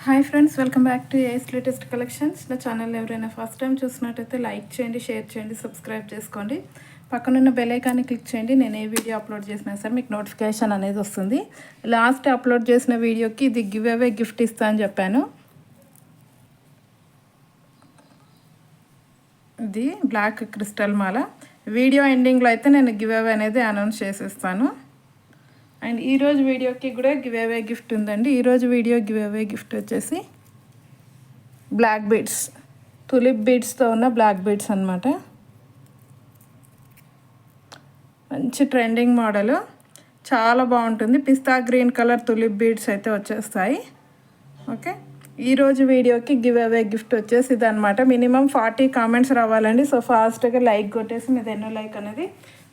Hi friends, welcome back to ace latest collections. నా channel ఎవరైనా first time చూసినట్టయితే like చేయండి, షేర్ చేయండి, సబ్స్క్రైబ్ చేసుకోండి. పక్కనున్న బెల్ ఐకాన్ని క్లిక్ చేయండి. నేను ఏ వీడియో అప్లోడ్ చేసినా సరే మీకు నోటిఫికేషన్ అనేది వస్తుంది. లాస్ట్ అప్లోడ్ చేసిన వీడియోకి ఇది గివ్ అవే గిఫ్ట్ ఇస్తా అని చెప్పాను. ఇది బ్లాక్ క్రిస్టల్ మాల. వీడియో ఎండింగ్లో అయితే నేను గివ్ అవే అనేది అనౌన్స్ చేసేస్తాను. అండ్ ఈరోజు వీడియోకి కూడా గివ్ అవే గిఫ్ట్ ఉందండి. ఈరోజు వీడియో గివ్ అవే గిఫ్ట్ వచ్చేసి బ్లాక్ బీడ్స్, తులిప్ బీడ్స్తో ఉన్న బ్లాక్ బీడ్స్ అనమాట. మంచి ట్రెండింగ్ మోడల్, చాలా బాగుంటుంది. పిస్తా గ్రీన్ కలర్ తులిప్ బీడ్స్ అయితే వచ్చేస్తాయి. ఓకే, ఈరోజు వీడియోకి గివ్ అవే గిఫ్ట్ వచ్చేసి ఇది అనమాట. మినిమం 40 కామెంట్స్ రావాలండి. సో ఫాస్ట్గా లైక్ కొట్టేసి మీద ఎన్నో లైక్ అనేది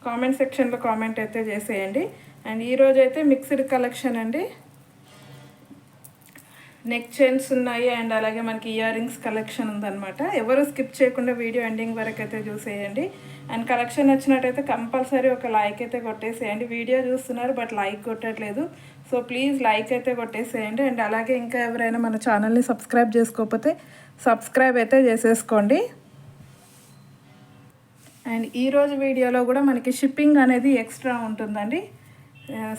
కామెంట్ సెక్షన్లో కామెంట్ అయితే చేసేయండి. అండ్ ఈరోజు అయితే మిక్స్డ్ కలెక్షన్ అండి. నెక్ చైన్స్ ఉన్నాయి అండ్ అలాగే మనకి ఇయర్ రింగ్స్ కలెక్షన్ ఉందన్నమాట. ఎవరు స్కిప్ చేయకుండా వీడియో ఎండింగ్ వరకు అయితే చూసేయండి. అండ్ కలెక్షన్ నచ్చినట్టయితే కంపల్సరీ ఒక లైక్ అయితే కొట్టేసేయండి. వీడియో చూస్తున్నారు బట్ లైక్ కొట్టట్లేదు, సో ప్లీజ్ లైక్ అయితే కొట్టేసేయండి. అండ్ అలాగే ఇంకా ఎవరైనా మన ఛానల్ని సబ్స్క్రైబ్ చేసుకోకపోతే సబ్స్క్రైబ్ అయితే చేసేసుకోండి. అండ్ ఈరోజు వీడియోలో కూడా మనకి షిప్పింగ్ అనేది ఎక్స్ట్రా ఉంటుందండి.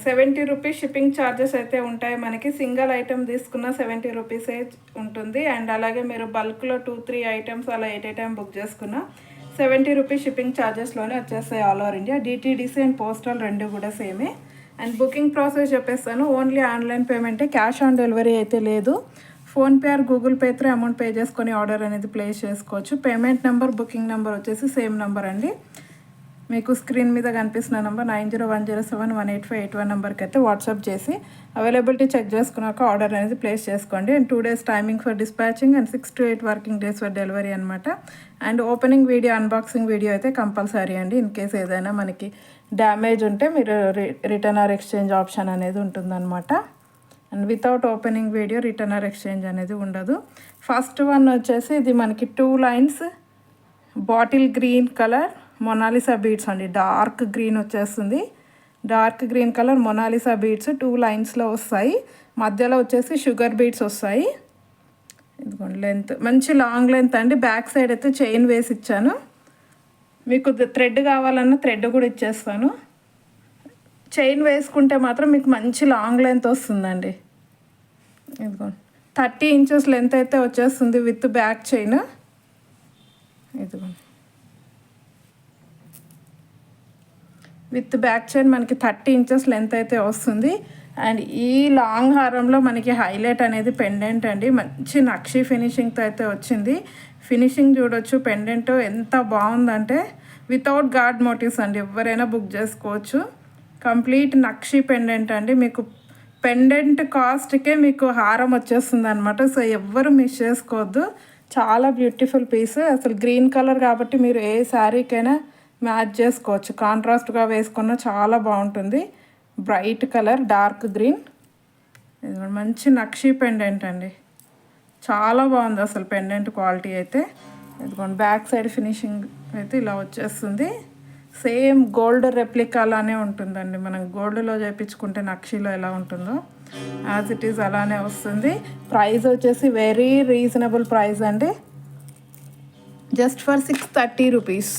70 రూపీస్ షిప్పింగ్ ఛార్జెస్ అయితే ఉంటాయి మనకి. సింగిల్ ఐటమ్ తీసుకున్న 70 రూపీసే ఉంటుంది. అండ్ అలాగే మీరు బల్క్లో 2-3 ఐటమ్స్ అలా ఎట్ ఏ టైం బుక్ చేసుకున్న 70 రూపీస్ షిప్పింగ్ ఛార్జెస్లోనే వచ్చేస్తాయి all over India. DTDC and postal రెండు కూడా సేమే. అండ్ బుకింగ్ ప్రాసెస్ చెప్పేస్తాను. ఓన్లీ ఆన్లైన్ పేమెంటే, క్యాష్ ఆన్ డెలివరీ అయితే లేదు. PhonePe or Google Pay through amount pay చేసుకొని ఆర్డర్ అనేది ప్లేస్ చేసుకోవచ్చు. పేమెంట్ నెంబర్, బుకింగ్ నెంబర్ వచ్చేసి సేమ్ నెంబర్ అండి. మీకు స్క్రీన్ మీద కనిపిస్తున్న నెంబర్ 9010718581 నెంబర్కి అయితే వాట్సాప్ చేసి అవైలబిలిటీ చెక్ చేసుకున్నాక ఆర్డర్ అనేది ప్లేస్ చేసుకోండి. And 2 days timing for dispatching and 6 to 8 working days for delivery అనమాట. And opening video, unboxing video అయితే కంపల్సరీ అండి. ఇన్ కేస్ ఏదైనా మనకి డ్యామేజ్ ఉంటే మీరు రిటర్న్ ఆర్ ఎక్స్చేంజ్ ఆప్షన్ అనేది ఉంటుందన్నమాట. And without opening video return or exchange అనేది ఉండదు. ఫస్ట్ వన్ వచ్చేసి ఇది మనకి 2 lines bottle green colour Mona Lisa beads అండి. డార్క్ గ్రీన్ వచ్చేస్తుంది. Dark green colour Mona Lisa beads 2 linesలో వస్తాయి. మధ్యలో వచ్చేసి షుగర్ బీడ్స్ వస్తాయి. ఇదిగోండి లెంత్, మంచి లాంగ్ లెంత్ అండి. బ్యాక్ సైడ్ అయితే చైన్ వేసి ఇచ్చాను. మీకు థ్రెడ్ కావాలన్నా థ్రెడ్ కూడా ఇచ్చేస్తాను. చైన్ వేసుకుంటే మాత్రం మీకు మంచి లాంగ్ లెంత్ వస్తుందండి. ఇదిగోండి 30 inches లెంత్ అయితే వచ్చేస్తుంది విత్ బ్యాక్ చైన్. ఇదిగోండి విత్ బ్యాక్ చైన్ మనకి 30 inches లెంత్ అయితే వస్తుంది. అండ్ ఈ లాంగ్ హారంలో మనకి హైలైట్ అనేది పెండెంట్ అండి. మంచి నక్షి ఫినిషింగ్తో అయితే వచ్చింది. ఫినిషింగ్ చూడొచ్చు, పెండెంట్ ఎంత బాగుందంటే వితౌట్ గార్డ్ మోటివ్స్ అండి. ఎవరైనా బుక్ చేసుకోవచ్చు. కంప్లీట్ నక్షి పెండెంట్ అండి. మీకు పెండెంట్ కాస్ట్కే మీకు హారం వచ్చేస్తుంది అనమాట. సో ఎవ్వరు మిస్ చేసుకోవద్దు. చాలా బ్యూటిఫుల్ పీస్. అసలు గ్రీన్ కలర్ కాబట్టి మీరు ఏ శారీకైనా మ్యాచ్ చేసుకోవచ్చు. కాంట్రాస్ట్గా వేసుకున్న చాలా బాగుంటుంది. Bright colour dark green. ఇది మంచి నక్షి పెండెంట్ అండి. చాలా బాగుంది అసలు పెండెంట్ క్వాలిటీ అయితే. ఇదిగోండి బ్యాక్ సైడ్ ఫినిషింగ్ అయితే ఇలా వచ్చేస్తుంది. సేమ్ గోల్డ్ రెప్లికాలానే ఉంటుందండి. మనం గోల్డ్లో చేయించుకుంటే నక్షిలో ఎలా ఉంటుందో యాజ్ ఇట్ ఈజ్ అలానే వస్తుంది. ప్రైస్ వచ్చేసి వెరీ రీజనబుల్ ప్రైస్ అండి. Just for 630 rupees.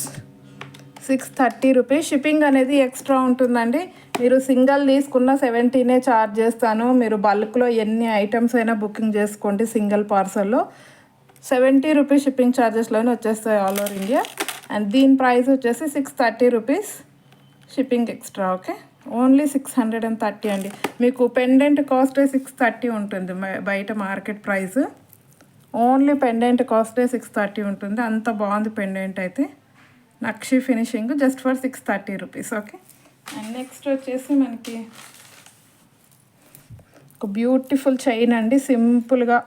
630 rupees. Shipping అనేది ఎక్స్ట్రా ఉంటుందండి. మీరు సింగిల్ తీసుకున్న 70 ఛార్జ్ చేస్తాను. మీరు బల్క్లో ఎన్ని ఐటమ్స్ అయినా బుకింగ్ చేసుకోండి. సింగిల్ పార్సల్లో 70 రూపీస్ షిప్పింగ్ ఛార్జెస్లోనే వచ్చేస్తాయి ఆల్ ఓవర్ ఇండియా. అండ్ దీని ప్రైస్ వచ్చేసి 630 rupees shipping extra. Okay, only 630 అండి. మీకు పెండెంట్ కాస్టే 630 ఉంటుంది. బయట మార్కెట్ ప్రైస్ ఓన్లీ పెండెంట్ కాస్టే 630 ఉంటుంది. అంత బాగుంది పెండెంట్ అయితే. నక్షి finishing just for 630 rupees. Okay, and next వచ్చేసి మనకి ఒక బ్యూటిఫుల్ చైన్ అండి. సింపుల్గా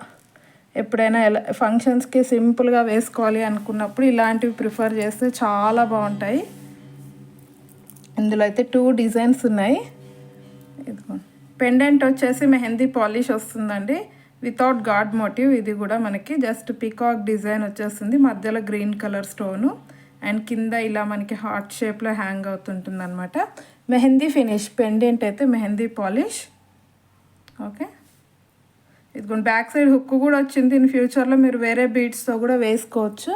ఎప్పుడైనా ఫంక్షన్స్కి సింపుల్గా వేసుకోవాలి అనుకున్నప్పుడు ఇలాంటివి ప్రిఫర్ చేస్తే చాలా బాగుంటాయి. ఇందులో అయితే 2 డిజైన్స్ ఉన్నాయి. ఇదిగో పెండెంట్ వచ్చేసి మెహందీ పాలిష్ వస్తుందండి వితౌట్ గాడ్ మోటివ్. ఇది కూడా మనకి జస్ట్ పీకాక్ డిజైన్ వచ్చేస్తుంది. మధ్యలో గ్రీన్ కలర్ స్టోను అండ్ కింద ఇలా మనకి హార్ట్ షేప్లో హ్యాంగ్ అవుతుంటుంది అనమాట. మెహందీ ఫినిష్ పెండెంట్ అయితే మెహందీ పాలిష్. ఓకే, ఇదిగోండి బ్యాక్ సైడ్ హుక్ కూడా వచ్చింది. ఇన్ ఫ్యూచర్లో మీరు వేరే బీడ్స్తో కూడా వేసుకోవచ్చు.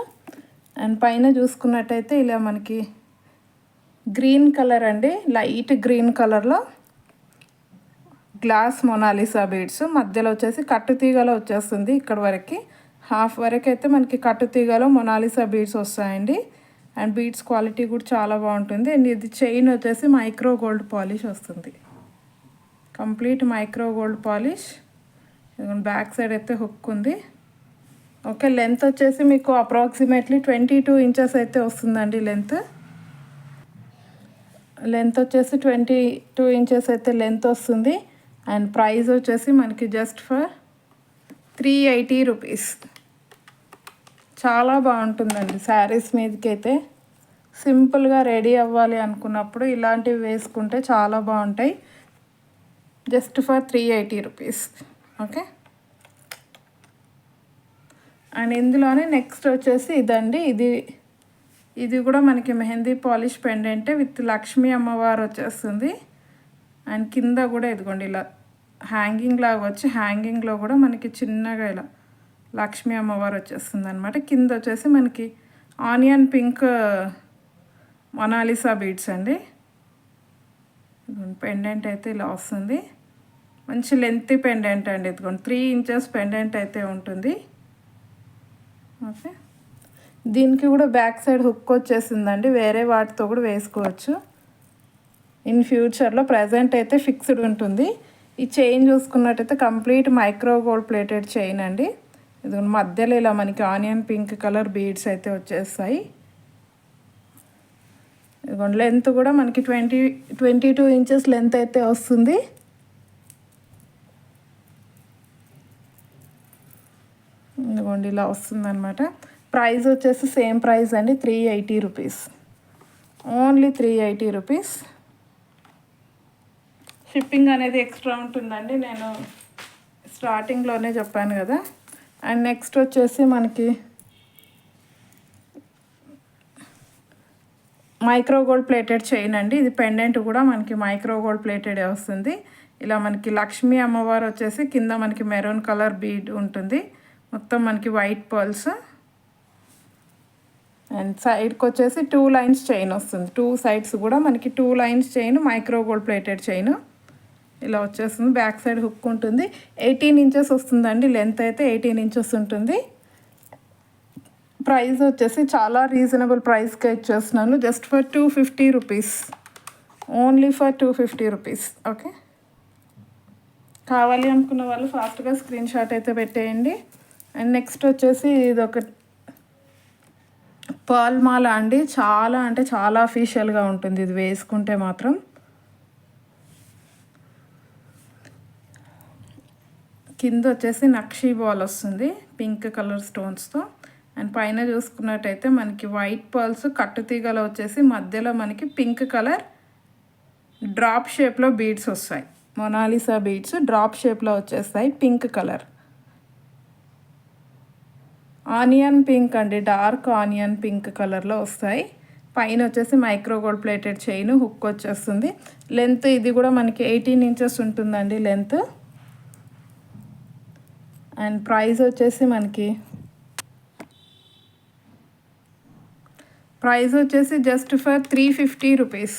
అండ్ పైన చూసుకున్నట్టయితే ఇలా మనకి గ్రీన్ కలర్ అండి, లైట్ గ్రీన్ కలర్లో గ్లాస్ మొనాలిసా బీడ్స్, మధ్యలో వచ్చేసి కట్టుతీగలో వచ్చేస్తుంది. ఇక్కడ వరకు హాఫ్ వరకు అయితే మనకి కట్టుతీగలో మొనాలిసా బీడ్స్ వస్తాయండి. అండ్ బీడ్స్ క్వాలిటీ కూడా చాలా బాగుంటుంది. అండ్ ఇది చైన్ వచ్చేసి మైక్రో గోల్డ్ పాలిష్ వస్తుంది, complete micro gold polish. Back side అయితే హుక్ ఉంది. ఓకే, లెంత్ వచ్చేసి మీకు అప్రాక్సిమేట్లీ 22 ఇంచెస్ అయితే వస్తుందండి. లెంత్ వచ్చేసి 22 ఇంచెస్ అయితే లెంత్ వస్తుంది. అండ్ ప్రైస్ వచ్చేసి మనకి జస్ట్ ఫర్ 380 రూపీస్. చాలా బాగుంటుందండి శారీస్ మీదకి అయితే. సింపుల్గా రెడీ అవ్వాలి అనుకున్నప్పుడు ఇలాంటివి వేసుకుంటే చాలా బాగుంటాయి. Just for 380 rupees. Okay, and ఇందులోనే నెక్స్ట్ వచ్చేసి ఇదండి. ఇది కూడా మనకి మెహందీ పాలిష్ పెండెంటే విత్ లక్ష్మీ అమ్మవారు వచ్చేస్తుంది. అండ్ కింద కూడా ఇదిగోండి ఇలా హ్యాంగింగ్ లాగా వచ్చి, హ్యాంగింగ్లో కూడా మనకి చిన్నగా ఇలా లక్ష్మీ అమ్మవారు వచ్చేస్తుంది అనమాట. కింద వచ్చేసి మనకి ఆనియన్ పింక్ మొనాలిసా బీడ్స్ అండి. పెండెంట్ అయితే ఇలా వస్తుంది. మంచి లెంతీ పెండెంట్ అండి. ఇదిగోండి 3 ఇంచెస్ పెండెంట్ అయితే ఉంటుంది. ఓకే, దీనికి కూడా బ్యాక్ సైడ్ హుక్ వచ్చేసిందండి. వేరే వాటితో కూడా వేసుకోవచ్చు ఇన్ ఫ్యూచర్లో. ప్రజెంట్ అయితే ఫిక్స్డ్ ఉంటుంది. ఈ చైన్ చూసుకున్నట్టయితే complete micro gold plated chain అండి. ఇది మధ్యలో ఇలా మనకి ఆనియన్ పింక్ కలర్ బీడ్స్ అయితే వచ్చేస్తాయి. ఇదిగోండి లెంత్ కూడా మనకి 22 ఇంచెస్ లెంత్ అయితే వస్తుంది. ఇదిగోండి ఇలా వస్తుందన్నమాట. ప్రైస్ వచ్చేసి సేమ్ ప్రైస్ అండి, 380 రూపీస్. Only 380 rupees. షిప్పింగ్ అనేది ఎక్స్ట్రా ఉంటుందండి, నేను స్టార్టింగ్లోనే చెప్పాను కదా. అండ్ నెక్స్ట్ వచ్చేసి మనకి మైక్రో గోల్డ్ ప్లేటెడ్ చైన్ అండి. ఇది పెండెంట్ కూడా మనకి మైక్రో గోల్డ్ ప్లేటెడ్ వస్తుంది. ఇలా మనకి లక్ష్మీ అమ్మవారు వచ్చేసి కింద మనకి మెరూన్ కలర్ బీడ్ ఉంటుంది. మొత్తం మనకి వైట్ పర్ల్స్. అండ్ సైడ్కి వచ్చేసి 2 లైన్స్ చైన్ వస్తుంది. 2 సైడ్స్ కూడా మనకి 2 lines chain, micro gold plated chain ఇలా వచ్చేస్తుంది. బ్యాక్ సైడ్ హుక్ ఉంటుంది. 18 ఇంచెస్ వస్తుందండి లెంత్ అయితే, 18 ఇంచెస్ ఉంటుంది. ప్రైస్ వచ్చేసి చాలా రీజనబుల్ ప్రైస్కే ఇచ్చేస్తున్నాను, just for 250 rupees. Only for 250 rupees. Okay, కావాలి అనుకున్న వాళ్ళు ఫాస్ట్గా స్క్రీన్ షాట్ అయితే పెట్టేయండి. అండ్ నెక్స్ట్ వచ్చేసి ఇది ఒక పర్ల్ మాల అండి. చాలా అంటే చాలా అఫీషియల్గా ఉంటుంది ఇది వేసుకుంటే మాత్రం. కింద వచ్చేసి నక్షీ బాల్ వస్తుంది పింక్ కలర్ స్టోన్స్తో. అండ్ పైన చూసుకున్నట్టయితే మనకి వైట్ పర్ల్స్ కట్టుతీగలో వచ్చేసి మధ్యలో మనకి పింక్ కలర్ డ్రాప్ షేప్లో బీడ్స్ వస్తాయి. మొనాలిసా బీడ్స్ డ్రాప్ షేప్లో వచ్చేస్తాయి, పింక్ కలర్. ఆనియన్ పింక్ అండి, డార్క్ ఆనియన్ పింక్ కలర్లో వస్తాయి. పైన వచ్చేసి micro gold plated chain, hook వచ్చేస్తుంది. లెంత్ ఇది కూడా మనకి 18 ఇంచెస్ ఉంటుందండి లెంత్. అండ్ ప్రైస్ వచ్చేసి మనకి just for 350 rupees.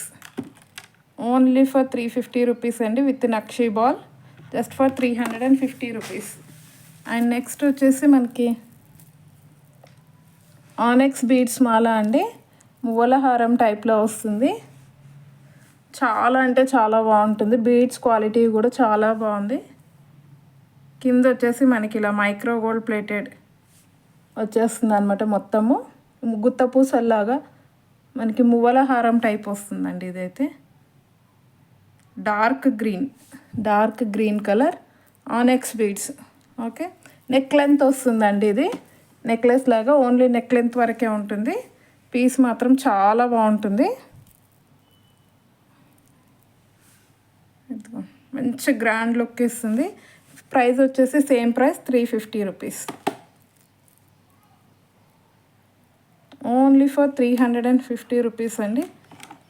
Only for 350 rupees అండి విత్ నక్షీ ball, just for 350 rupees. And next వచ్చేసి మనకి ఆనెక్స్ బీడ్స్ మాల అండి, మువ్వలహారం టైప్లో వస్తుంది. చాలా అంటే చాలా బాగుంటుంది. బీడ్స్ క్వాలిటీ కూడా చాలా బాగుంది. కింద వచ్చేసి మనకి ఇలా మైక్రో గోల్డ్ ప్లేటెడ్ వచ్చేస్తుంది అనమాట. మొత్తము గుత్త పూసల్లాగా మనకి మువ్వలహారం టైప్ వస్తుందండి. ఇదైతే dark green colour ఆనెక్స్ beads. Okay, neck length వస్తుందండి. ఇది నెక్లెస్ లాగా ఓన్లీ నెక్ లెంత్ వరకే ఉంటుంది. పీస్ మాత్రం చాలా బాగుంటుంది. మంచి గ్రాండ్ లుక్ ఇస్తుంది. ప్రైస్ వచ్చేసి same price 350 rupees. Only for 350 rupees అండి.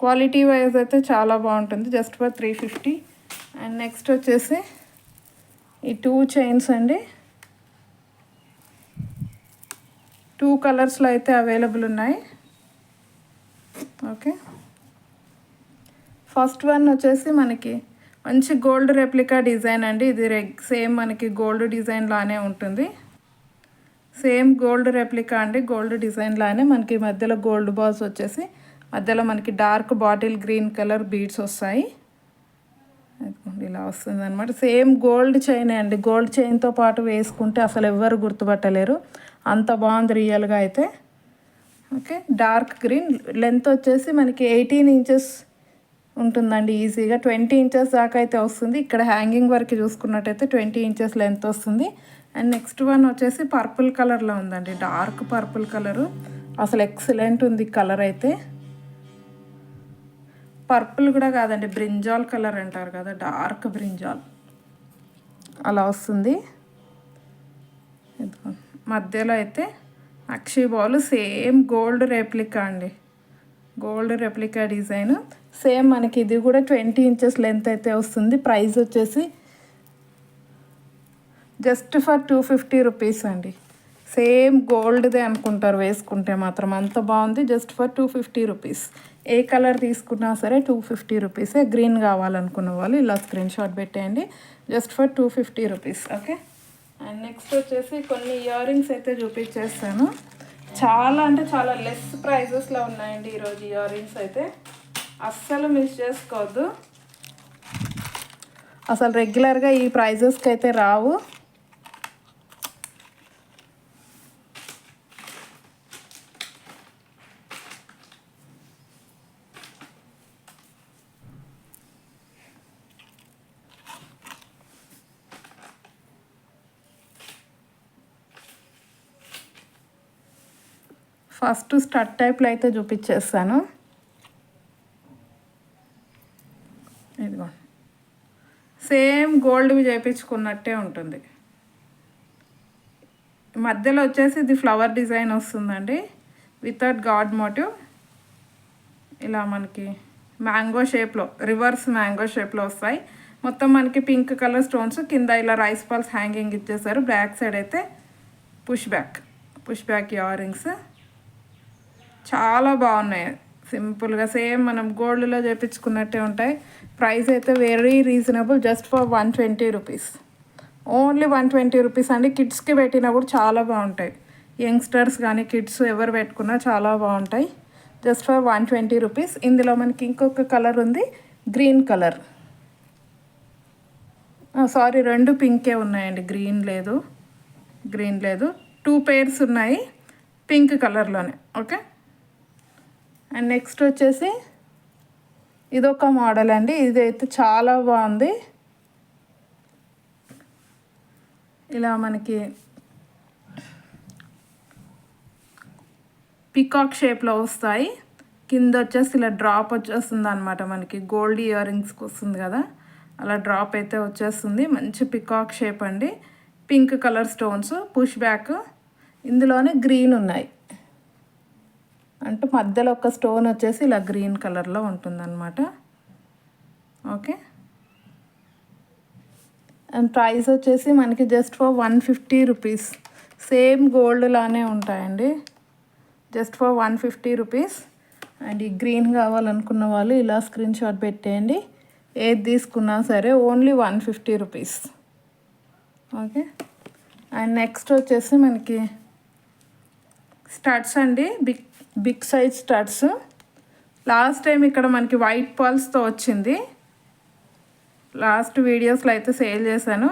క్వాలిటీ వైజ్ అయితే చాలా బాగుంటుంది, జస్ట్ ఫర్ 350. అండ్ నెక్స్ట్ వచ్చేసి ఈ 2 చైన్స్ అండి 2 కలర్స్లో అయితే అవైలబుల్ ఉన్నాయి. ఓకే, ఫస్ట్ వన్ వచ్చేసి మనకి మంచి గోల్డ్ రెప్లికా డిజైన్ అండి. ఇది సేమ్ మనకి గోల్డ్ డిజైన్ లానే ఉంటుంది. సేమ్ గోల్డ్ రెప్లికా అండి, గోల్డ్ డిజైన్ లానే మనకి మధ్యలో గోల్డ్ బాల్స్ వచ్చేసి మధ్యలో మనకి dark bottle green colour beads వస్తాయి. ఇలా వస్తుంది అనమాట. సేమ్ గోల్డ్ చైన్ అండి. గోల్డ్ చైన్తో పాటు వేసుకుంటే అసలు ఎవ్వరు గుర్తుపట్టలేరు, అంత బాగుంది రియల్గా అయితే. ఓకే, డార్క్ గ్రీన్, లెంత్ వచ్చేసి మనకి 18 ఇంచెస్ ఉంటుందండి ఈజీగా. 20 ఇంచెస్ దాకా అయితే వస్తుంది. ఇక్కడ హ్యాంగింగ్ వరకు చూసుకున్నట్టయితే 20 ఇంచెస్ లెంత్ వస్తుంది. అండ్ నెక్స్ట్ వన్ వచ్చేసి పర్పుల్ కలర్లో ఉందండి, డార్క్ పర్పుల్ కలరు. అసలు ఎక్సలెంట్ ఉంది కలర్ అయితే. పర్పుల్ కూడా కాదండి, బ్రింజాల్ కలర్ అంటారు కదా, డార్క్ బ్రింజాల్ అలా వస్తుంది. మధ్యలో అయితే Akshay ball same gold replica అండి, గోల్డ్ రెప్లికా డిజైన్. సేమ్ మనకి ఇది కూడా 20 ఇంచెస్ లెంత్ అయితే వస్తుంది. ప్రైస్ వచ్చేసి జస్ట్ ఫర్ 250 రూపీస్ అండి. సేమ్ గోల్డ్దే అనుకుంటారు వేసుకుంటే మాత్రం, అంత బాగుంది. Just for 250 rupees. A colour తీసుకున్నా సరే 250 రూపీసే. గ్రీన్ కావాలనుకున్న వాళ్ళు ఇలా స్క్రీన్ షాట్ పెట్టేయండి. Just for 250 rupees. Okay, and next వచ్చేసి కొన్ని ఇయర్ రింగ్స్ అయితే చూపించేస్తాను. చాలా అంటే చాలా లెస్ ప్రైజెస్లో ఉన్నాయండి ఈరోజు ఇయర్ రింగ్స్ అయితే. అస్సలు మిస్ చేసుకోవద్దు, అసలు రెగ్యులర్గా ఈ ప్రైజెస్కి అయితే రావు. ఫస్ట్ స్టడ్ టైప్లో అయితే చూపించేస్తాను. ఇదిగో సేమ్ గోల్డ్వి చేయించుకున్నట్టే ఉంటుంది. మధ్యలో వచ్చేసి ఇది ఫ్లవర్ డిజైన్ వస్తుందండి వితౌట్ గాడ్ మోటివ్. ఇలా మనకి మ్యాంగో షేప్లో, రివర్స్ మ్యాంగో షేప్లో వస్తాయి. మొత్తం మనకి పింక్ కలర్ స్టోన్స్, కింద ఇలా రైస్ పల్స్ హ్యాంగింగ్ ఇచ్చేసారు. బ్యాక్ సైడ్ అయితే పుష్ బ్యాక్ ఇయర్ రింగ్స్ చాలా బాగున్నాయి. సింపుల్గా సేమ్ మనం గోల్డ్లో చేయించుకున్నట్టే ఉంటాయి. ప్రైస్ అయితే very reasonable, just for 120 rupees. Only 120 rupees అండి. కిడ్స్కి పెట్టినా కూడా చాలా బాగుంటాయి. యంగ్స్టర్స్ కానీ కిడ్స్ ఎవరు పెట్టుకున్నా చాలా బాగుంటాయి. Just for 120 rupees. ఇందులో మనకి ఇంకొక కలర్ ఉంది, గ్రీన్ కలర్. సారీ, 2 పింకే ఉన్నాయండి, గ్రీన్ లేదు. 2 పేర్స్ ఉన్నాయి పింక్ కలర్లోనే. ఓకే, అండ్ నెక్స్ట్ వచ్చేసి ఇదొక మోడల్ అండి. ఇదైతే చాలా బాగుంది. ఇలా మనకి పికాక్ షేప్లో వస్తాయి. కింద వచ్చేసి ఇలా డ్రాప్ వచ్చేస్తుంది అనమాట. మనకి గోల్డ్ ఇయర్ రింగ్స్కి వస్తుంది కదా, అలా డ్రాప్ అయితే వచ్చేస్తుంది. మంచి పికాక్ షేప్ అండి. Pink colour stones, push back. ఇందులోనే గ్రీన్ ఉన్నాయి, అంటే మధ్యలో ఒక స్టోన్ వచ్చేసి ఇలా గ్రీన్ కలర్లో ఉంటుందన్నమాట. ఓకే, అండ్ ప్రైస్ వచ్చేసి మనకి just for 150 rupees. Same gold లానే ఉంటాయండి, జస్ట్ ఫర్ 150 రూపీస్. అండ్ ఈ గ్రీన్ కావాలనుకున్న వాళ్ళు ఇలా స్క్రీన్ షాట్ పెట్టేయండి. ఏది తీసుకున్నా సరే only 150 rupees. Okay, and next వచ్చేసి మనకి స్టడ్స్ అండి, big size studs. Last time ఇక్కడ మనకి వైట్ పర్ల్స్తో వచ్చింది, లాస్ట్ వీడియోస్లో అయితే సేల్ చేశాను.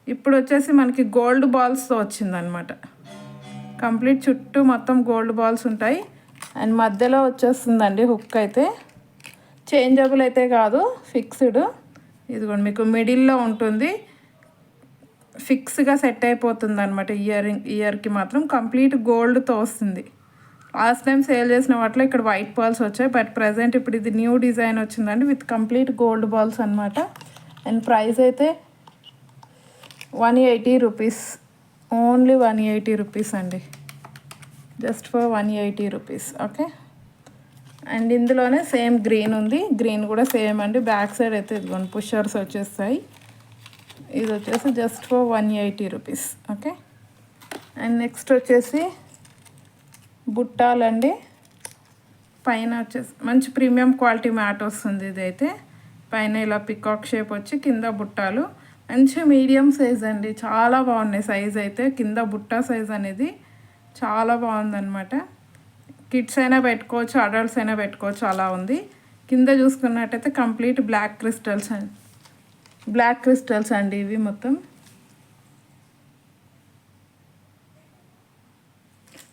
ఇప్పుడు వచ్చేసి మనకి గోల్డ్ బాల్స్తో వచ్చిందనమాట. కంప్లీట్ చుట్టూ మొత్తం గోల్డ్ బాల్స్ ఉంటాయి. అండ్ మధ్యలో వచ్చేస్తుందండి హుక్. అయితే చేంజబుల్ అయితే కాదు, ఫిక్స్డ్. ఇదిగోండి మీకు మిడిల్లో ఉంటుంది, ఫిక్స్గా సెట్ అయిపోతుంది అనమాట. ఇయర్కి మాత్రం కంప్లీట్ గోల్డ్తో వస్తుంది. లాస్ట్ టైం సేల్ చేసిన వాటిలో ఇక్కడ వైట్ బాల్స్ వచ్చాయి, బట్ ప్రజెంట్ ఇప్పుడు ఇది న్యూ డిజైన్ వచ్చిందండి విత్ కంప్లీట్ గోల్డ్ బాల్స్ అనమాట. అండ్ ప్రైస్ అయితే 180 రూపీస్, ఓన్లీ 180 రూపీస్ అండి, just for 180 rupees. Okay, and ఇందులోనే సేమ్ గ్రీన్ ఉంది, గ్రీన్ కూడా సేమ్ అండి. బ్యాక్ సైడ్ అయితే ఇదిగోండి పుషర్స్ వచ్చేస్తాయి. ఇది వచ్చేసి just for 180 rupees. Okay. And next వచ్చేసి బుట్టాలండి. పైన వచ్చేసి మంచి ప్రీమియం క్వాలిటీ మ్యాట్ వస్తుంది. ఇదైతే పైన ఇలా పికాక్ షేప్ వచ్చి కింద బుట్టాలు మంచి మీడియం సైజ్ అండి. చాలా బాగున్నాయి సైజ్ అయితే. కింద బుట్ట సైజ్ అనేది చాలా బాగుందన్నమాట. కిడ్స్ అయినా పెట్టుకోవచ్చు, అడల్ట్స్ అయినా పెట్టుకోవచ్చు, అలా ఉంది. కింద చూసుకున్నట్టయితే కంప్లీట్ బ్లాక్ క్రిస్టల్స్ అండి ఇవి మొత్తం.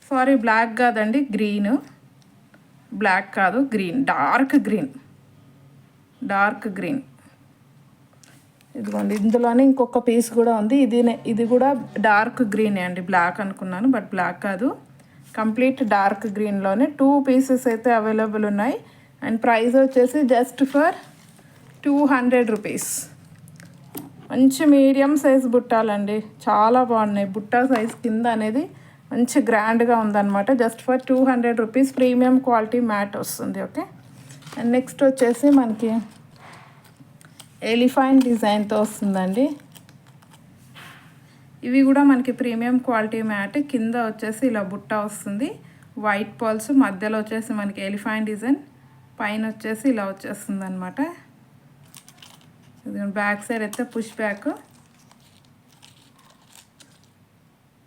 సారీ, బ్లాక్ కాదండి, గ్రీన్. బ్లాక్ కాదు, గ్రీన్, డార్క్ గ్రీన్. ఇదిగోండి, ఇందులోనే ఇంకొక పీస్ కూడా ఉంది. ఇది కూడా డార్క్ గ్రీనే అండి. బ్లాక్ అనుకున్నాను బట్ బ్లాక్ కాదు, కంప్లీట్ డార్క్ గ్రీన్లోనే 2 పీసెస్ అయితే అవైలబుల్ ఉన్నాయి. అండ్ ప్రైస్ వచ్చేసి జస్ట్ ఫర్ 200 రూపీస్. మంచి మీడియం సైజ్ బుట్టాలండి, చాలా బాగున్నాయి. బుట్ట సైజ్ కింద అనేది మంచి గ్రాండ్గా ఉందన్నమాట. Just for 200 rupees premium quality matte వస్తుంది. ఓకే. అండ్ నెక్స్ట్ వచ్చేసి మనకి ఎలిఫెంట్ డిజైన్తో వస్తుందండి. ఇవి కూడా మనకి ప్రీమియం క్వాలిటీ మ్యాట్. కింద వచ్చేసి ఇలా బుట్ట వస్తుంది, వైట్ పర్ల్స్, మధ్యలో వచ్చేసి మనకి ఎలిఫెంట్ డిజైన్, పైన వచ్చేసి ఇలా వచ్చేస్తుంది అనమాట. ఇది బ్యాక్ సైడ్ అయితే పుష్ బ్యాక్.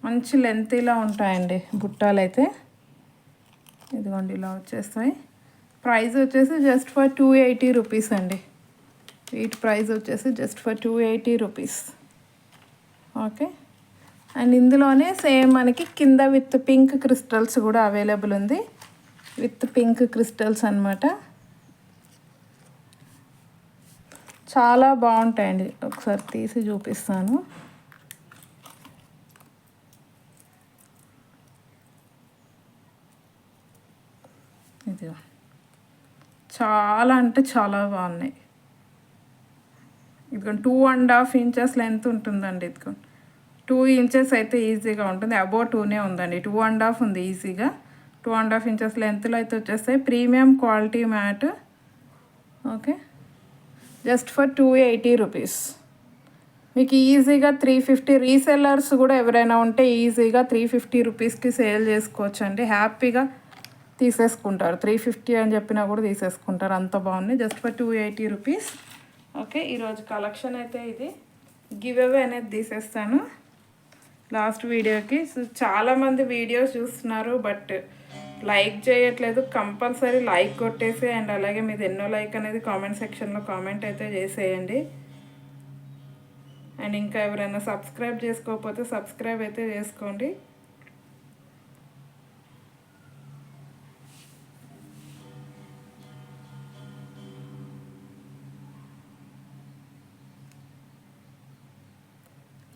మంచి లెంతీలా ఉంటాయండి బుట్టాలు అయితే. ఇదిగోండి ఇలా వచ్చేస్తాయి. ప్రైస్ వచ్చేసి జస్ట్ ఫర్ 280 రూపీస్ అండి. వీటి ప్రైస్ వచ్చేసి just for 280 rupees. Okay. And ఇందులోనే సేమ్ మనకి కింద విత్ పింక్ క్రిస్టల్స్ కూడా అవైలబుల్ ఉంది. విత్ పింక్ క్రిస్టల్స్ అనమాట. చాలా బాగుంటాయండి. ఒకసారి తీసి చూపిస్తాను. ఇది చాలా అంటే చాలా బాగున్నాయి. ఇదిగోండి 2.5 ఇంచెస్ లెంత్ ఉంటుందండి. ఇదిగోండి 2 ఇంచెస్ అయితే ఈజీగా ఉంటుంది. అబోవ్ 2నే ఉందండి, 2.5 ఉంది ఈజీగా. 2.5 ఇంచెస్ లెంత్లో అయితే వచ్చేస్తాయి. Premium quality matte. Okay. Just for 280 rupees. మీకు ఈజీగా 350 రీసెల్లర్స్ కూడా ఎవరైనా ఉంటే ఈజీగా 350 రూపీస్కి సేల్ చేసుకోవచ్చు అండి. హ్యాపీగా తీసేసుకుంటారు. 350 అని చెప్పినా కూడా తీసేసుకుంటారు, అంత బాగున్నాయి. Just for 280 rupees. ఓకే. ఈరోజు కలెక్షన్ అయితే ఇది. గివ్ అవే అనేది తీసేస్తాను లాస్ట్ వీడియోకి. సో చాలామంది వీడియోస్ చూస్తున్నారు బట్ లైక్ చేయట్లేదు. కంపల్సరీ లైక్ కొట్టేసి అండ్ అలాగే మీది ఎన్నో లైక్ అనేది కామెంట్ సెక్షన్లో కామెంట్ అయితే చేసేయండి. అండ్ ఇంకా ఎవరైనా సబ్స్క్రైబ్ చేసుకోకపోతే సబ్స్క్రైబ్ అయితే చేసుకోండి.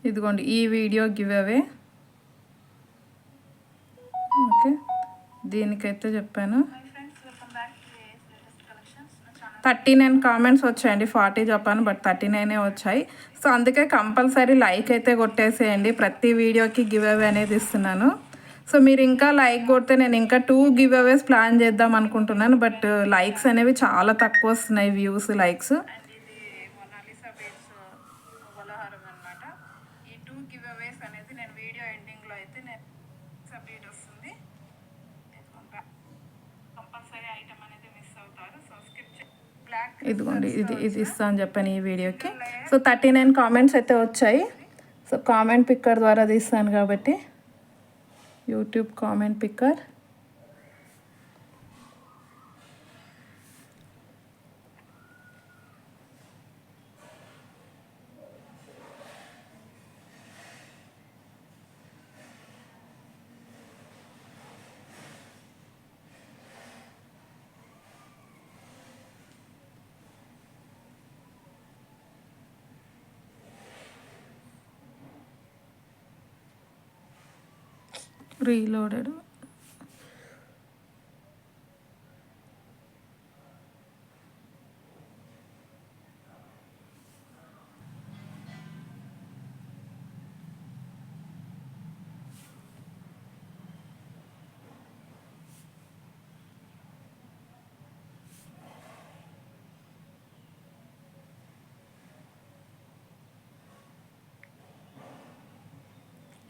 ఇదిగోండి ఈ వీడియో గివ్ అవే. ఓకే. దీనికైతే చెప్పాను 39 కామెంట్స్ వచ్చాయండి. 40 చెప్పాను బట్ 39 వచ్చాయి. సో అందుకే కంపల్సరీ లైక్ అయితే కొట్టేసేయండి. ప్రతి వీడియోకి గివ్ అవే అనేది ఇస్తున్నాను. సో మీరు ఇంకా లైక్ కొడితే నేను ఇంకా 2 గివ్ అవేస్ ప్లాన్ చేద్దాం అనుకుంటున్నాను. బట్ లైక్స్ అనేవి చాలా తక్కువ వస్తున్నాయి, వ్యూస్, లైక్స్. ఇదిగోండి ఇది ఇస్తా అని చెప్పాను ఈ వీడియోకి. సో 39 కామెంట్స్ అయితే వచ్చాయి. సో కామెంట్ పిక్కర్ ద్వారా తీస్తాను కాబట్టి YouTube comment picker. Reloaded.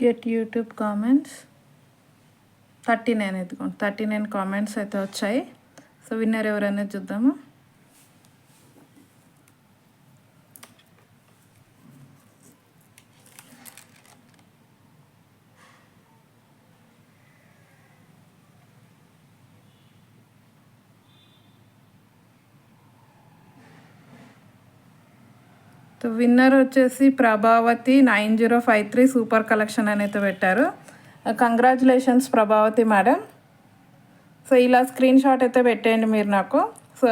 Get YouTube comments 39 ఎత్తుకోండి 39 comments అయితే వచ్చాయి. సో విన్నర్ ఎవరనేది చూద్దాము. సో విన్నర్ వచ్చేసి ప్రభావతి 9053 సూపర్ కలెక్షన్ అని అయితే పెట్టారు. Congratulations Prabhavati madam. సో ఇలా స్క్రీన్ షాట్ అయితే పెట్టేయండి మీరు నాకు. సో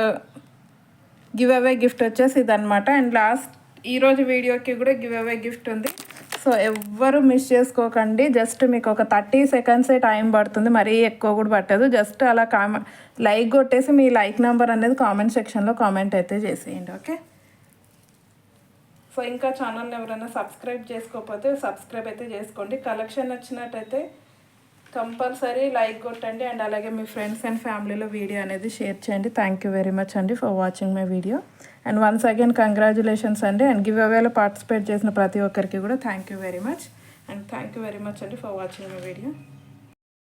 గివ్ అవే గిఫ్ట్ వచ్చేసి ఇదనమాట. అండ్ లాస్ట్ ఈరోజు వీడియోకి కూడా గివ్ అవే గిఫ్ట్ ఉంది. సో ఎవ్వరు మిస్ చేసుకోకండి. జస్ట్ మీకు ఒక 30 సెకండ్సే టైం పడుతుంది, మరీ ఎక్కువ కూడా పట్టదు. జస్ట్ అలా లైక్ కొట్టేసి మీ లైక్ నెంబర్ అనేది కామెంట్ సెక్షన్లో కామెంట్ అయితే చేసేయండి. ఓకే. సో ఇంకా ఛానల్ని ఎవరైనా సబ్స్క్రైబ్ చేసుకోకపోతే సబ్స్క్రైబ్ అయితే చేసుకోండి. కలెక్షన్ నచ్చినట్టయితే కంపల్సరీ లైక్ కొట్టండి. అండ్ అలాగే మీ ఫ్రెండ్స్ అండ్ ఫ్యామిలీలో వీడియో అనేది షేర్ చేయండి. థ్యాంక్ యూ వెరీ మచ్ అండి for watching my video. And once again congratulations అండి. అండ్ గివ్ అవేలో పార్టిసిపేట్ చేసిన ప్రతి ఒక్కరికి కూడా thank you very much. And thank you very much అండి ఫర్ వాచింగ్ మై వీడియో.